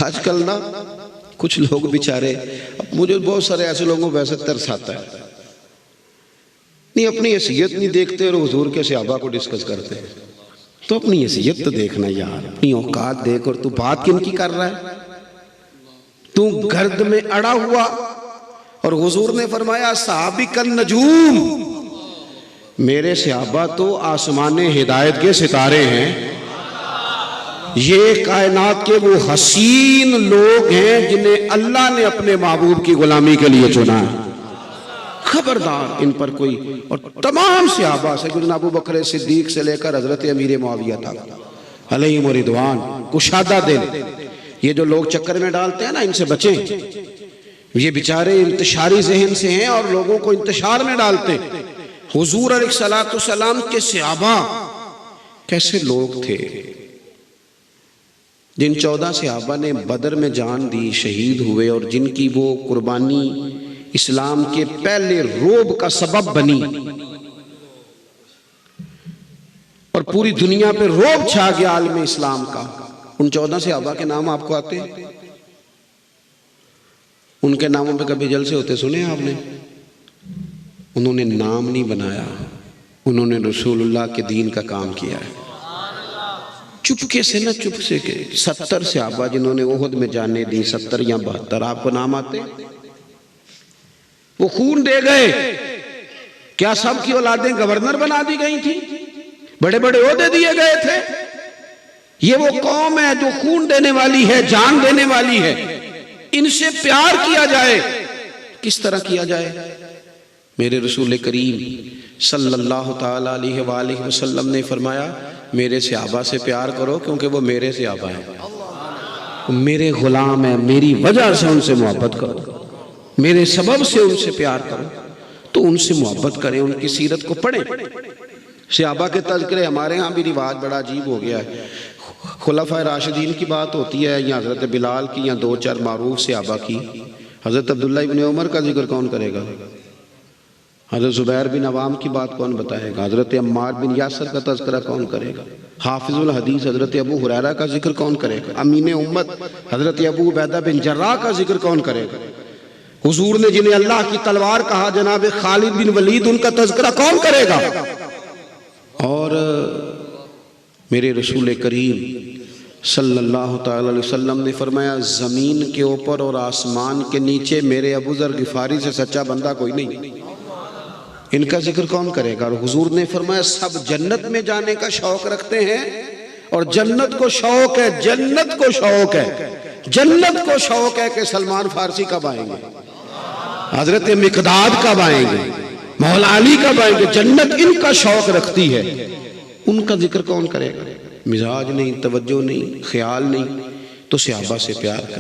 आजकल ना कुछ लोग बेचारे, मुझे बहुत सारे ऐसे लोगों को वैसे तरस आता है, नहीं अपनी हैसियत नहीं देखते और हुजूर के सहाबा को डिस्कस करते हैं। तो अपनी हैसियत तो देखना यार, अपनी औकात देख। और तू बात किन की कर रहा है? तू गर्द में अड़ा हुआ, और हुजूर ने फरमाया सहाबी कन नजूम, मेरे सहाबा तो आसमान हिदायत के सितारे हैं। ये कायनात के वो हसीन लोग हैं जिन्हें अल्लाह ने अपने महबूब की गुलामी के लिए चुना है। खबरदार इन पर कोई, और तमाम सहाबा सैयदना अबू बकर सिद्दीक से लेकर हजरत अमीर मुआविया तक अलैहिम रिदवान, कुशादा दिल। ये जो लोग चक्कर में डालते हैं ना, इनसे बचें। ये बेचारे इंतशारी जहन से हैं और लोगों को इंतशार में डालते हैं। हुजूर अलैहिस्सलाम के सहाबा कैसे लोग थे जिन 14 सहाबा ने बदर में जान दी, शहीद हुए, और जिनकी वो कुर्बानी इस्लाम के पहले रोब का सबब बनी और पूरी दुनिया पे रोब छा गया आलम इस्लाम का। उन 14 सहाबा के नाम आपको आते हैं? उनके नामों पे कभी जलसे होते सुने आपने? उन्होंने नाम नहीं बनाया, उन्होंने रसूलुल्लाह के दीन का काम किया है। चुपके से ना, चुप से के 70 सहाबा जिन्होंने ओहद में जाने दी, 70 या 72, आपको नाम आते? वो खून दे गए। क्या सब की औलादें गवर्नर बना दी गई थी? बड़े बड़े ओहदे दिए गए थे? ये वो कौम है जो खून देने वाली है, जान देने वाली है। इनसे प्यार किया जाए, किस तरह किया जाए? मेरे रसूल करीम सल्लल्लाहु ताला अलैहि वसल्लम ने फरमाया, मेरे सहाबा से प्यार करो क्योंकि वो मेरे सहाबा हैं, मेरे गुलाम हैं, मेरी वजह से उनसे मोहब्बत करो, मेरे सबब से उनसे प्यार करो। तो उनसे मोहब्बत करें, उनकी सीरत को पढ़ें। सहाबा के तज़किरे हमारे यहाँ भी रिवाज बड़ा अजीब हो गया है। खुलफाए राशिदीन की बात होती है, या हज़रत बिलाल की, या 2-4 मारूफ सहाबा की। हज़रत अब्दुल्ला इब्न उमर का जिक्र कौन करेगा? हज़रत ज़ुबैर बिन अवाम की बात कौन बताएगा? हज़रत अम्मार बिन यासर का तज़किरा कौन करेगा? हाफिज़ुल हदीस हज़रत अबू हुरैरा का जिक्र कौन करेगा? अमीन उम्मत हज़रत अबू उबैदा बिन जर्राह का जिक्र कौन करेगा? हुजूर ने जिन्हें अल्लाह की तलवार कहा, जनाब खालिद बिन वलीद, उनका तज़किरा कौन करेगा? और मेरे रसूल करीम सल्लल्लाहु ताला अलैहि वसल्लम ने फरमाया, ज़मीन के ऊपर और आसमान के नीचे मेरे अबू ज़र गिफारी से सच्चा बंदा कोई नहीं। इनका जिक्र कौन करेगा? और हुजूर ने फरमाया, सब जन्नत में जाने का शौक रखते हैं, और जन्नत को शौक है, जन्नत को शौक है, जन्नत को शौक है कि सलमान फारसी कब आएंगे, हजरत मिकदाद कब आएंगे, मौला अली कब आएंगे। जन्नत इनका शौक रखती है, उनका जिक्र कौन करेगा? मिजाज नहीं, तवज्जो नहीं, ख्याल नहीं। तो सहाबा से प्यार करें।